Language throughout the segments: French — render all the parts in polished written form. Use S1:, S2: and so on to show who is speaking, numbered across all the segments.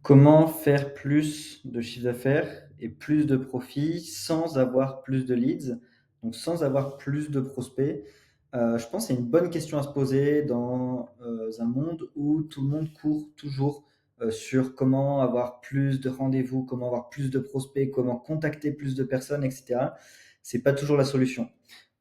S1: Comment faire plus de chiffre d'affaires et plus de profits sans avoir plus de leads, donc sans avoir plus de prospects? Je pense que c'est une bonne question à se poser dans, un monde où tout le monde court toujours, sur comment avoir plus de rendez-vous, comment avoir plus de prospects, comment contacter plus de personnes et cetera. C'est pas toujours la solution.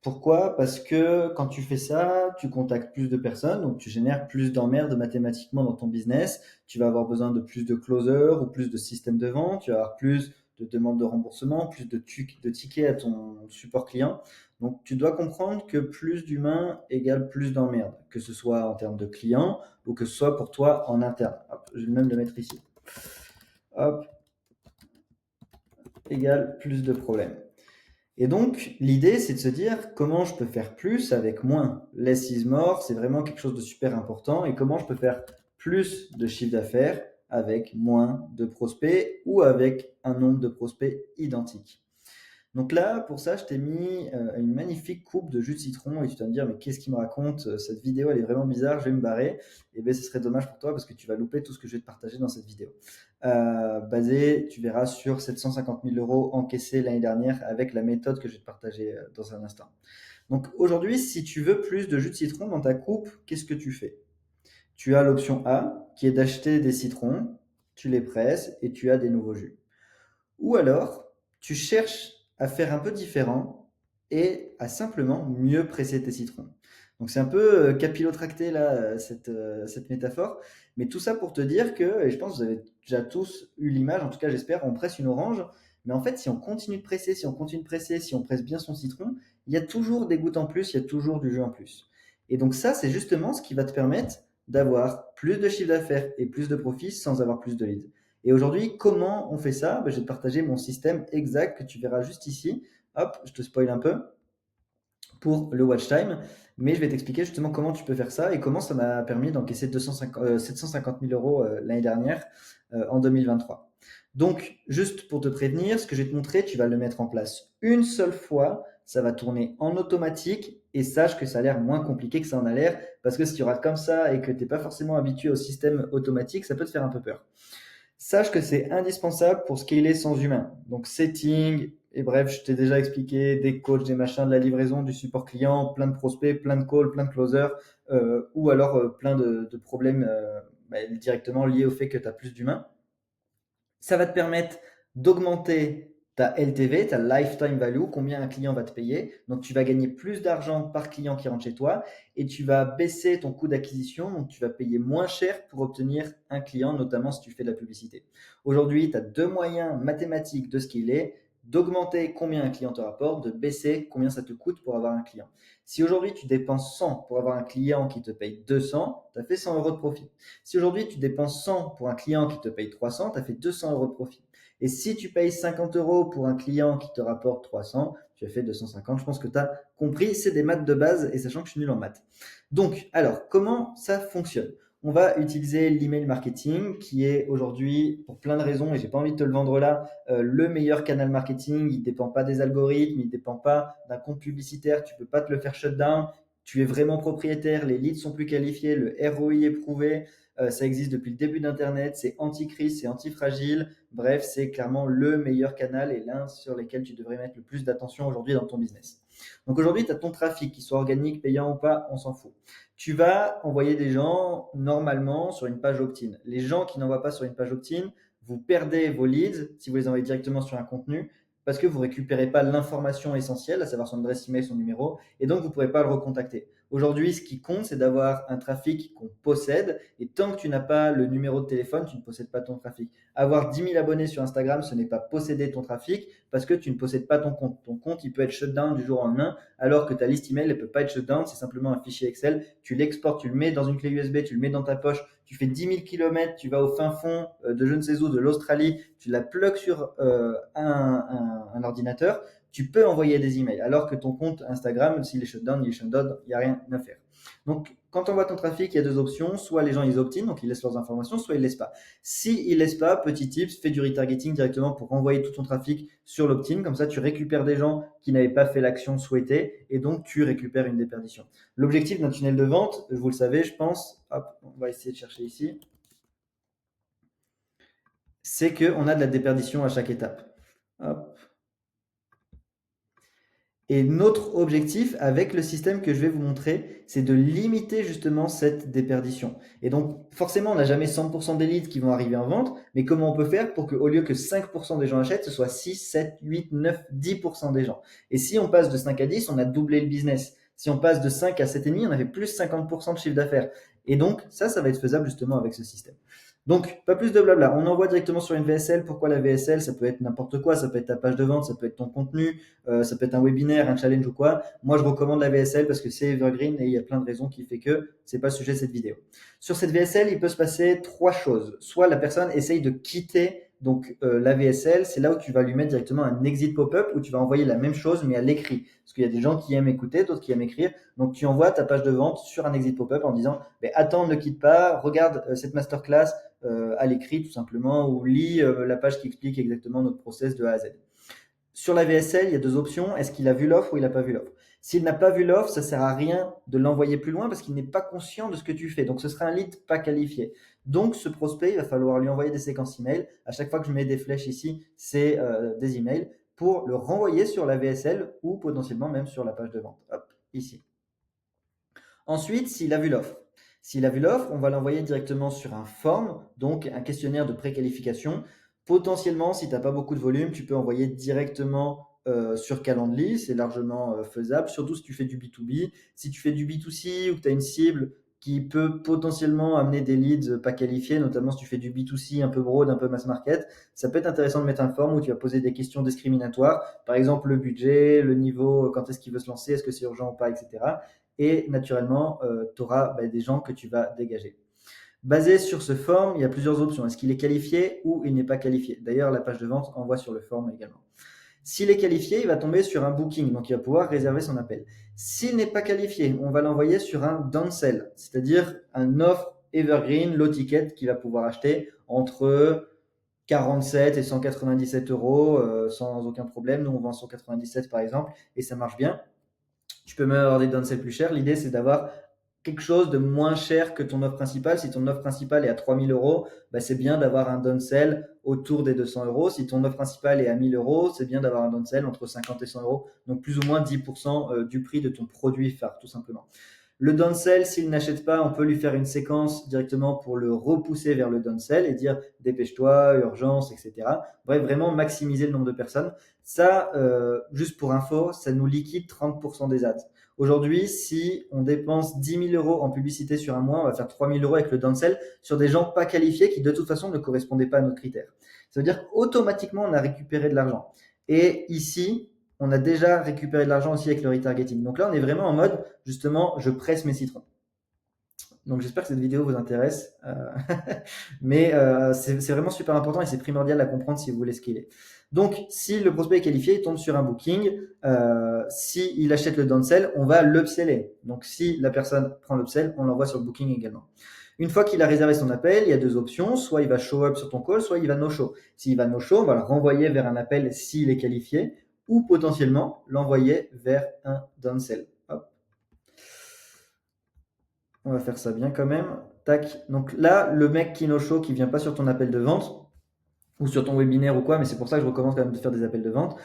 S1: Pourquoi? Parce que quand tu fais ça, tu contactes plus de personnes, donc tu génères plus d'emmerdes mathématiquement dans ton business. Tu vas avoir besoin de plus de closers ou plus de systèmes de vente, tu vas avoir plus de demandes de remboursement, plus de tickets à ton support client. Donc tu dois comprendre que plus d'humains égale plus d'emmerdes, que ce soit en termes de clients ou que ce soit pour toi en interne. Hop, je vais même le mettre ici. Hop, égale plus de problèmes. Et donc, l'idée, c'est de se dire comment je peux faire plus avec moins. Less is more, c'est vraiment quelque chose de super important. Et comment je peux faire plus de chiffre d'affaires avec moins de prospects ou avec un nombre de prospects identique. Donc là, pour ça, je t'ai mis une magnifique coupe de jus de citron et tu vas me dire, mais qu'est-ce qu'il me raconte? Cette vidéo, elle est vraiment bizarre, je vais me barrer. Et bien, ce serait dommage pour toi parce que tu vas louper tout ce que je vais te partager dans cette vidéo. Basé, tu verras, sur 750 000 euros encaissés l'année dernière avec la méthode que je vais te partager dans un instant. Donc aujourd'hui, si tu veux plus de jus de citron dans ta coupe, qu'est-ce que tu fais? Tu as l'option A qui est d'acheter des citrons, tu les presses et tu as des nouveaux jus. Ou alors, tu cherches à faire un peu différent et à simplement mieux presser tes citrons. Donc c'est un peu capillotracté là, cette métaphore, mais tout ça pour te dire que, et je pense que vous avez déjà tous eu l'image, en tout cas j'espère, on presse une orange, mais en fait si on continue de presser, si on continue de presser, si on presse bien son citron, il y a toujours des gouttes en plus, il y a toujours du jus en plus. Et donc ça, c'est justement ce qui va te permettre d'avoir plus de chiffre d'affaires et plus de profits sans avoir plus de leads. Et aujourd'hui, comment on fait ça? Je vais te partager mon système exact que tu verras juste ici. Hop, je te spoil un peu pour le watch time, mais je vais t'expliquer justement comment tu peux faire ça et comment ça m'a permis d'encaisser 750 000 euros l'année dernière, en 2023. Donc, juste pour te prévenir, ce que je vais te montrer, tu vas le mettre en place une seule fois, ça va tourner en automatique et sache que ça a l'air moins compliqué que ça en a l'air parce que si tu rates comme ça et que tu n'es pas forcément habitué au système automatique, ça peut te faire un peu peur. Sache que c'est indispensable pour scaler sans humain. Donc setting, et bref, je t'ai déjà expliqué des coachs, des machins, de la livraison, du support client, plein de prospects, plein de calls, plein de closers, ou alors plein de problèmes directement liés au fait que tu as plus d'humains. Ça va te permettre d'augmenter ta LTV, ta lifetime value, combien un client va te payer. Donc, tu vas gagner plus d'argent par client qui rentre chez toi et tu vas baisser ton coût d'acquisition. Donc, tu vas payer moins cher pour obtenir un client, notamment si tu fais de la publicité. Aujourd'hui, tu as deux moyens mathématiques de scaler, d'augmenter combien un client te rapporte, de baisser combien ça te coûte pour avoir un client. Si aujourd'hui tu dépenses 100 pour avoir un client qui te paye 200, tu as fait 100 euros de profit. Si aujourd'hui tu dépenses 100 pour un client qui te paye 300, tu as fait 200 euros de profit. Et si tu payes 50 euros pour un client qui te rapporte 300, tu as fait 250. Je pense que tu as compris, c'est des maths de base et sachant que je suis nul en maths. Donc, alors, comment ça fonctionne? On va utiliser l'email marketing qui est aujourd'hui, pour plein de raisons, et j'ai pas envie de te le vendre là, le meilleur canal marketing. Il ne dépend pas des algorithmes, il ne dépend pas d'un compte publicitaire, tu peux pas te le faire shutdown. Tu es vraiment propriétaire, les leads sont plus qualifiés, le ROI est prouvé, ça existe depuis le début d'Internet, c'est anti-crise, c'est anti-fragile. Bref, c'est clairement le meilleur canal et l'un sur lequel tu devrais mettre le plus d'attention aujourd'hui dans ton business. Donc aujourd'hui, tu as ton trafic, qu'il soit organique, payant ou pas, on s'en fout. Tu vas envoyer des gens normalement sur une page opt-in. Les gens qui n'envoient pas sur une page opt-in, vous perdez vos leads si vous les envoyez directement sur un contenu parce que vous ne récupérez pas l'information essentielle, à savoir son adresse email, son numéro, et donc vous ne pourrez pas le recontacter. Aujourd'hui, ce qui compte, c'est d'avoir un trafic qu'on possède. Et tant que tu n'as pas le numéro de téléphone, tu ne possèdes pas ton trafic. Avoir 10 000 abonnés sur Instagram, ce n'est pas posséder ton trafic parce que tu ne possèdes pas ton compte. Ton compte, il peut être shutdown du jour au lendemain, alors que ta liste email ne peut pas être shutdown. C'est simplement un fichier Excel. Tu l'exportes, tu le mets dans une clé USB, tu le mets dans ta poche. Tu fais 10 000 km, tu vas au fin fond de je ne sais où, de l'Australie, tu la plugues sur un ordinateur, tu peux envoyer des emails. Alors que ton compte Instagram, s'il est shutdown, il n'y a rien à faire. Donc, quand on voit ton trafic, il y a deux options. Soit les gens, ils opt-in, donc ils laissent leurs informations, soit ils ne laissent pas. Si ils ne laissent pas, petit tips, fais du retargeting directement pour renvoyer tout ton trafic sur l'opt-in. Comme ça, tu récupères des gens qui n'avaient pas fait l'action souhaitée et donc tu récupères une déperdition. L'objectif d'un tunnel de vente, vous le savez, je pense, hop, on va essayer de chercher ici. c'est qu'on a de la déperdition à chaque étape. Hop. Et notre objectif avec le système que je vais vous montrer, c'est de limiter justement cette déperdition. Et donc, forcément, on n'a jamais 100% des leads qui vont arriver en vente, mais comment on peut faire pour qu'au lieu que 5% des gens achètent, ce soit 6, 7, 8, 9, 10% des gens. Et si on passe de 5 à 10, on a doublé le business. Si on passe de 5 à 7,5, on avait plus 50% de chiffre d'affaires. Et donc, ça va être faisable justement avec ce système. Donc, pas plus de blabla. On envoie directement sur une VSL. Pourquoi la VSL? Ça peut être n'importe quoi. Ça peut être ta page de vente, ça peut être ton contenu, ça peut être un webinaire, un challenge ou quoi. Moi, je recommande la VSL parce que c'est evergreen et il y a plein de raisons qui fait que c'est pas le sujet de cette vidéo. Sur cette VSL, il peut se passer trois choses. Soit la personne essaye de quitter donc la VSL, c'est là où tu vas lui mettre directement un exit pop-up où tu vas envoyer la même chose mais à l'écrit. Parce qu'il y a des gens qui aiment écouter, d'autres qui aiment écrire. Donc tu envoies ta page de vente sur un exit pop-up en disant attends, ne quitte pas, regarde cette masterclass à l'écrit tout simplement ou lis la page qui explique exactement notre process de A à Z. Sur la VSL, il y a deux options. Est-ce qu'il a vu l'offre ou il n'a pas vu l'offre? S'il n'a pas vu l'offre, ça ne sert à rien de l'envoyer plus loin parce qu'il n'est pas conscient de ce que tu fais. Donc, ce sera un lead pas qualifié. Donc, ce prospect, il va falloir lui envoyer des séquences email. À chaque fois que je mets des flèches ici, c'est des emails pour le renvoyer sur la VSL ou potentiellement même sur la page de vente. Hop, ici. Ensuite, s'il a vu l'offre. S'il a vu l'offre, on va l'envoyer directement sur un form, donc un questionnaire de préqualification. Potentiellement, si tu n'as pas beaucoup de volume, tu peux envoyer directement sur Calendly, c'est largement faisable, surtout si tu fais du B2B. Si tu fais du B2C ou que tu as une cible qui peut potentiellement amener des leads pas qualifiés, notamment si tu fais du B2C un peu broad, un peu mass market, ça peut être intéressant de mettre un form où tu vas poser des questions discriminatoires, par exemple le budget, le niveau, quand est-ce qu'il veut se lancer, est-ce que c'est urgent ou pas, etc. Et naturellement, tu auras des gens que tu vas dégager. Basé sur ce form, il y a plusieurs options. Est-ce qu'il est qualifié ou il n'est pas qualifié? D'ailleurs, la page de vente envoie sur le form également. S'il est qualifié, il va tomber sur un booking, donc il va pouvoir réserver son appel. S'il n'est pas qualifié, on va l'envoyer sur un downsell, c'est-à-dire un offre evergreen, low ticket, qu'il va pouvoir acheter entre 47 et 197 euros sans aucun problème. Nous, on vend 197 par exemple, et ça marche bien. Tu peux même avoir des downsell plus chers. L'idée, c'est d'avoir quelque chose de moins cher que ton offre principale. Si ton offre principale est à 3000 euros, c'est bien d'avoir un downsell autour des 200 euros. Si ton offre principale est à 1000 euros, c'est bien d'avoir un downsell entre 50 et 100 euros. Donc plus ou moins 10% du prix de ton produit phare, tout simplement. Le downsell, s'il n'achète pas, on peut lui faire une séquence directement pour le repousser vers le downsell et dire dépêche-toi, urgence, etc. Bref, vraiment maximiser le nombre de personnes. Ça, juste pour info, ça nous liquide 30% des ads. Aujourd'hui, si on dépense 10 000 euros en publicité sur un mois, on va faire 3 000 euros avec le downsell sur des gens pas qualifiés qui de toute façon ne correspondaient pas à nos critères. Ça veut dire qu'automatiquement, on a récupéré de l'argent. Et ici, on a déjà récupéré de l'argent aussi avec le retargeting. Donc là, on est vraiment en mode, justement, je presse mes citrons. Donc j'espère que cette vidéo vous intéresse. Mais c'est vraiment super important et c'est primordial à comprendre si vous voulez scaler. Donc, si le prospect est qualifié, il tombe sur un booking. S'il achète le downsell, on va l'upseller. Donc, si la personne prend l'upsell, on l'envoie sur le booking également. Une fois qu'il a réservé son appel, il y a deux options. Soit il va show up sur ton call, soit il va no show. S'il va no show, on va le renvoyer vers un appel s'il est qualifié ou potentiellement l'envoyer vers un downsell. Hop. On va faire ça bien quand même. Tac. Donc là, le mec qui no show, qui vient pas sur ton appel de vente, ou sur ton webinaire ou quoi, mais c'est pour ça que je recommande quand même de faire des appels de vente,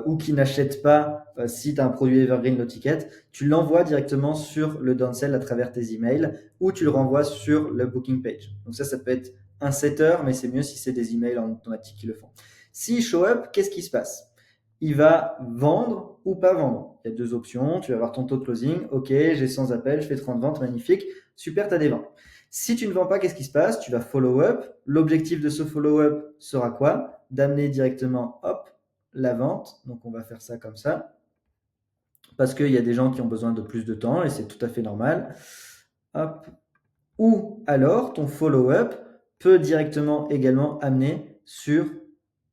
S1: ou qui n'achète pas si tu as un produit evergreen low ticket, tu l'envoies directement sur le downsell à travers tes emails, ou tu le renvoies sur le booking page. Donc ça peut être un setter, mais c'est mieux si c'est des emails en automatique qui le font. S'il show up, qu'est-ce qui se passe? Il va vendre ou pas vendre. Il y a deux options. Tu vas avoir ton taux de closing. Ok, j'ai 100 appels, je fais 30 ventes, magnifique. Super, tu as des ventes. Si tu ne vends pas, qu'est-ce qui se passe? Tu vas follow up. L'objectif de ce follow up sera quoi? D'amener directement, hop, la vente. Donc, on va faire ça comme ça. Parce qu'il y a des gens qui ont besoin de plus de temps et c'est tout à fait normal. Hop. Ou alors, ton follow up peut directement également amener sur,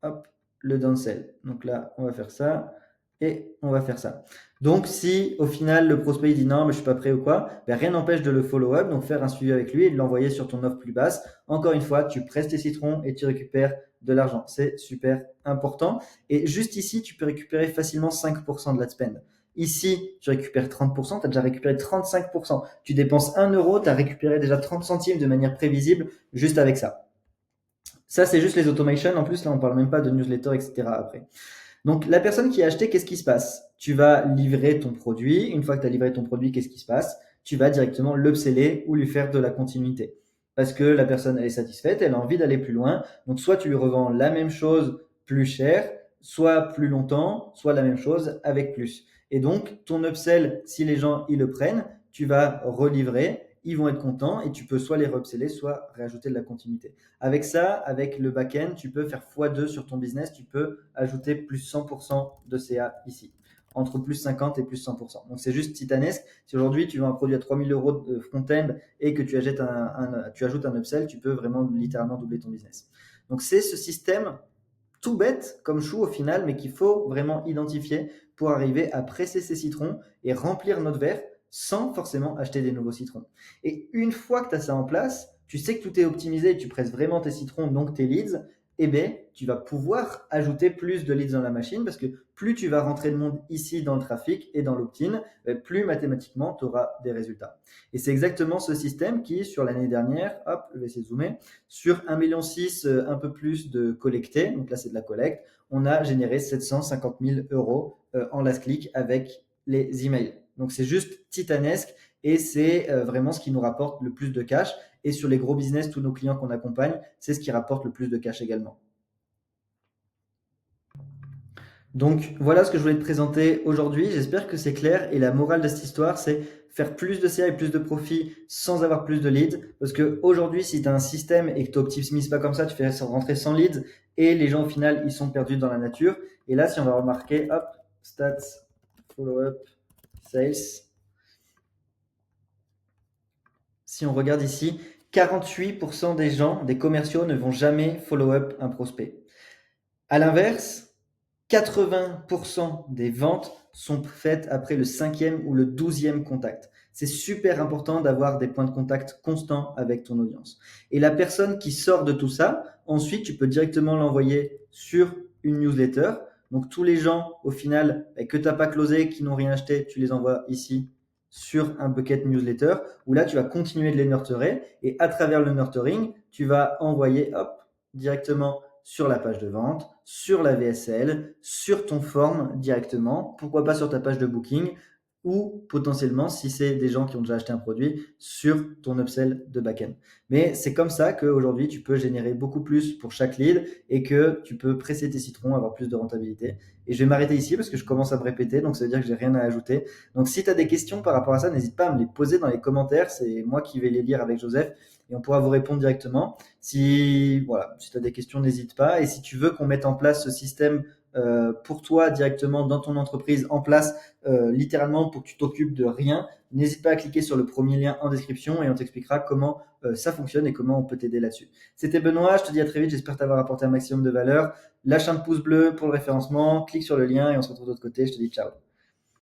S1: hop, le downsell. Donc là, on va faire ça et on va faire ça. Donc, si au final le prospect dit non, mais je suis pas prêt ou quoi, rien n'empêche de le follow-up, donc faire un suivi avec lui et de l'envoyer sur ton offre plus basse. Encore une fois, tu presses tes citrons et tu récupères de l'argent. C'est super important. Et juste ici, tu peux récupérer facilement 5% de l'ad spend. Ici, tu récupères 30%, tu as déjà récupéré 35%. Tu dépenses 1 euro, tu as récupéré déjà 30 centimes de manière prévisible juste avec ça. Ça, c'est juste les automations. En plus, là, on parle même pas de newsletter, etc. après. Donc, la personne qui a acheté, qu'est-ce qui se passe? Tu vas livrer ton produit. Une fois que tu as livré ton produit, qu'est-ce qui se passe? Tu vas directement l'upseller ou lui faire de la continuité. Parce que la personne elle est satisfaite, elle a envie d'aller plus loin. Donc, soit tu lui revends la même chose plus cher, soit plus longtemps, soit la même chose avec plus. Et donc, ton upsell, si les gens ils le prennent, tu vas relivrer, ils vont être contents et tu peux soit les re-upseller, soit rajouter de la continuité. Avec ça, avec le back-end, tu peux faire x2 sur ton business, tu peux ajouter plus 100% de CA ici, entre plus 50 et plus 100%. Donc c'est juste titanesque. Si aujourd'hui tu vends un produit à 3000 euros de front-end et que tu ajoutes un upsell, tu peux vraiment littéralement doubler ton business. Donc c'est ce système tout bête comme chou au final, mais qu'il faut vraiment identifier pour arriver à presser ces citrons et remplir notre verre sans forcément acheter des nouveaux citrons. Et une fois que tu as ça en place, tu sais que tout est optimisé et tu presses vraiment tes citrons, donc tes leads, eh bien, tu vas pouvoir ajouter plus de leads dans la machine parce que plus tu vas rentrer de monde ici dans le trafic et dans l'opt-in, plus mathématiquement tu auras des résultats. Et c'est exactement ce système qui, sur l'année dernière, hop, je vais essayer de zoomer, sur 1,6 million, un peu plus de collectés, donc là c'est de la collecte, on a généré 750 000 euros en last click avec les emails. Donc c'est juste titanesque et c'est vraiment ce qui nous rapporte le plus de cash. Et sur les gros business, tous nos clients qu'on accompagne, c'est ce qui rapporte le plus de cash également. Donc voilà ce que je voulais te présenter aujourd'hui. J'espère que c'est clair. Et la morale de cette histoire, c'est faire plus de CA et plus de profit sans avoir plus de leads. Parce que aujourd'hui, si tu as un système et que tu n'optimises pas comme ça, tu fais rentrer 100 leads et les gens au final, ils sont perdus dans la nature. Et là, si on va remarquer, hop, stats, follow-up, sales. Si on regarde ici, 48% des gens, des commerciaux, ne vont jamais follow-up un prospect. À l'inverse, 80% des ventes sont faites après le 5e ou le 12e contact. C'est super important d'avoir des points de contact constants avec ton audience. Et la personne qui sort de tout ça, ensuite, tu peux directement l'envoyer sur une newsletter. Donc, tous les gens, au final, que tu n'as pas closé, qui n'ont rien acheté, tu les envoies ici sur un bucket newsletter où là, tu vas continuer de les nurturer. Et à travers le nurturing, tu vas envoyer directement sur la page de vente, sur la VSL, sur ton form directement, pourquoi pas sur ta page de booking ou potentiellement, si c'est des gens qui ont déjà acheté un produit, sur ton upsell de backend. Mais c'est comme ça qu'aujourd'hui, tu peux générer beaucoup plus pour chaque lead et que tu peux presser tes citrons, avoir plus de rentabilité. Et je vais m'arrêter ici parce que je commence à me répéter, donc ça veut dire que j'ai rien à ajouter. Donc si tu as des questions par rapport à ça, n'hésite pas à me les poser dans les commentaires. C'est moi qui vais les lire avec Joseph et on pourra vous répondre directement. Si tu as des questions, n'hésite pas. Et si tu veux qu'on mette en place ce système pour toi directement dans ton entreprise, en place littéralement pour que tu t'occupes de rien, n'hésite pas à cliquer sur le premier lien en description et on t'expliquera comment ça fonctionne et comment on peut t'aider là-dessus. C'était Benoît, je te dis à très vite, j'espère t'avoir apporté un maximum de valeur. Lâche un pouce bleu pour le référencement, clique sur le lien et on se retrouve de l'autre côté. Je te dis ciao.